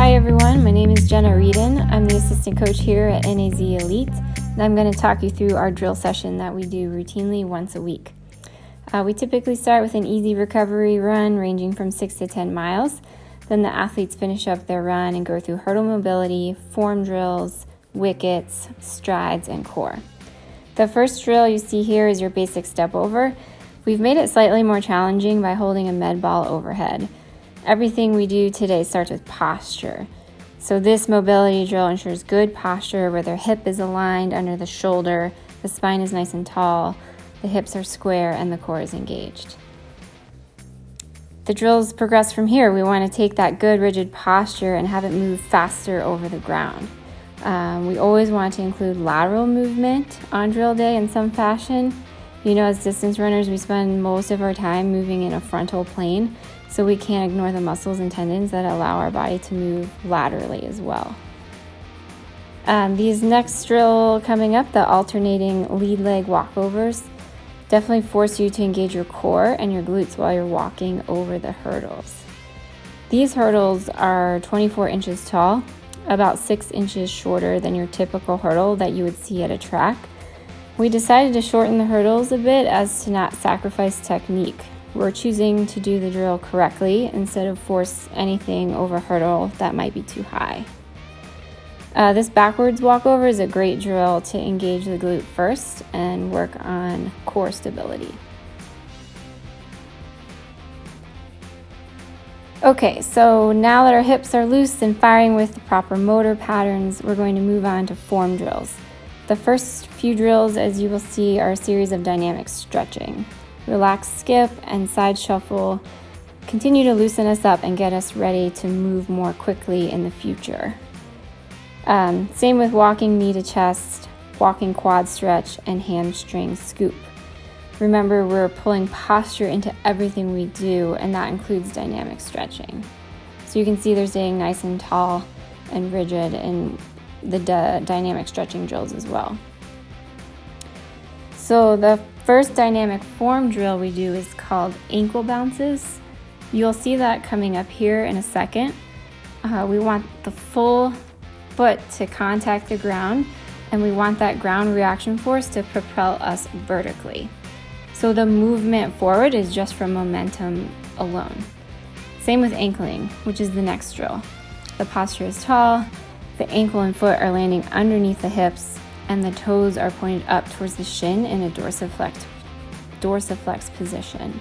Hi everyone, my name is Jenna Wrieden. I'm the assistant coach here at NAZ Elite, and I'm going to talk you through our drill session that we do routinely once a week. We typically start with an easy recovery run ranging from 6 to 10 miles. Then the athletes finish up their run and go through hurdle mobility, form drills, wickets, strides, and core. The first drill you see here is your basic step over. We've made it slightly more challenging by holding a med ball overhead. Everything we do today starts with posture. So this mobility drill ensures good posture where their hip is aligned under the shoulder, the spine is nice and tall, the hips are square, and the core is engaged. The drills progress from here. We want to take that good rigid posture and have it move faster over the ground. We always want to include lateral movement on drill day in some fashion. You know, as distance runners, we spend most of our time moving in a frontal plane, so we can't ignore the muscles and tendons that allow our body to move laterally as well. These next drill coming up, the alternating lead leg walkovers, definitely force you to engage your core and your glutes while you're walking over the hurdles. These hurdles are 24 inches tall, about 6 inches shorter than your typical hurdle that you would see at a track. We decided to shorten the hurdles a bit as to not sacrifice technique. We're choosing to do the drill correctly instead of force anything over a hurdle that might be too high. This backwards walkover is a great drill to engage the glute first and work on core stability. Okay, so now that our hips are loose and firing with the proper motor patterns, we're going to move on to form drills. The first few drills, as you will see, are a series of dynamic stretching. Relax, skip, and side shuffle continue to loosen us up and get us ready to move more quickly in the future. Same with walking knee to chest, walking quad stretch, and hamstring scoop. Remember, we're pulling posture into everything we do, and that includes dynamic stretching. So you can see they're staying nice and tall and rigid in the dynamic stretching drills as well. So the first dynamic form drill we do is called ankle bounces. You'll see that coming up here in a second. We want the full foot to contact the ground, and we want that ground reaction force to propel us vertically. So the movement forward is just from momentum alone. Same with ankling, which is the next drill. The posture is tall, the ankle and foot are landing underneath the hips, and the toes are pointed up towards the shin in a dorsiflex position.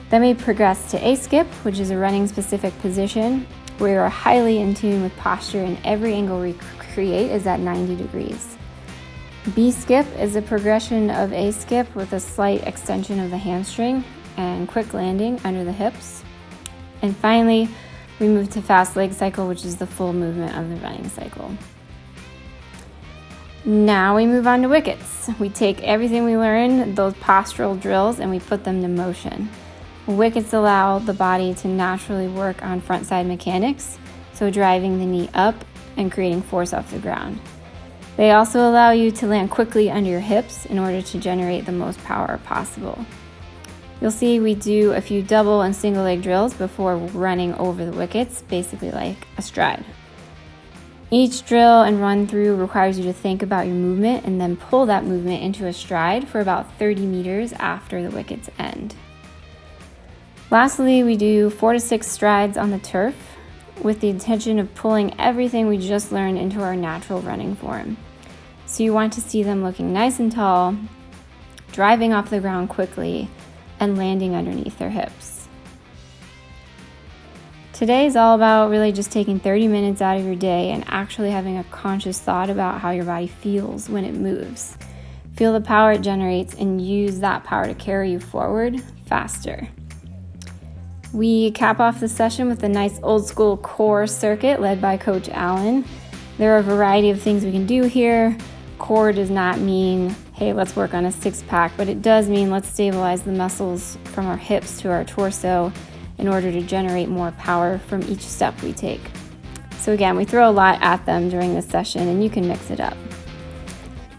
Then we progress to A-skip, which is a running specific position where we are highly in tune with posture, and every angle we create is at 90 degrees. B-skip is a progression of A-skip with a slight extension of the hamstring and quick landing under the hips. And finally, we move to fast leg cycle, which is the full movement of the running cycle. Now we move on to wickets. We take everything we learn, those postural drills, and we put them to motion. Wickets allow the body to naturally work on front side mechanics, so driving the knee up and creating force off the ground. They also allow you to land quickly under your hips in order to generate the most power possible. You'll see we do a few double and single leg drills before running over the wickets, basically like a stride. Each drill and run through requires you to think about your movement and then pull that movement into a stride for about 30 meters after the wickets end. Lastly, we do 4 to 6 strides on the turf with the intention of pulling everything we just learned into our natural running form. So you want to see them looking nice and tall, driving off the ground quickly, and landing underneath their hips. Today is all about really just taking 30 minutes out of your day and actually having a conscious thought about how your body feels when it moves. Feel the power it generates and use that power to carry you forward faster. We cap off the session with a nice old school core circuit led by Coach Allen. There are a variety of things we can do here. Core does not mean, hey, let's work on a six-pack, but it does mean let's stabilize the muscles from our hips to our torso in order to generate more power from each step we take. So again, we throw a lot at them during this session, and you can mix it up.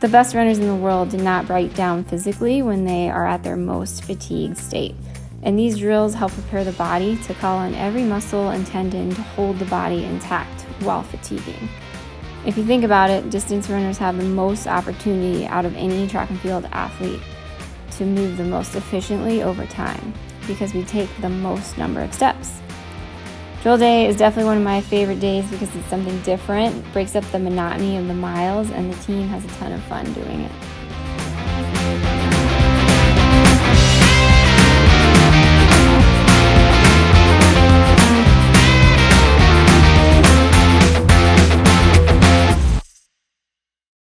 The best runners in the world did not break down physically when they are at their most fatigued state. And these drills help prepare the body to call on every muscle and tendon to hold the body intact while fatiguing. If you think about it, distance runners have the most opportunity out of any track and field athlete to move the most efficiently over time because we take the most number of steps. Drill day is definitely one of my favorite days because it's something different, breaks up the monotony of the miles, and the team has a ton of fun doing it.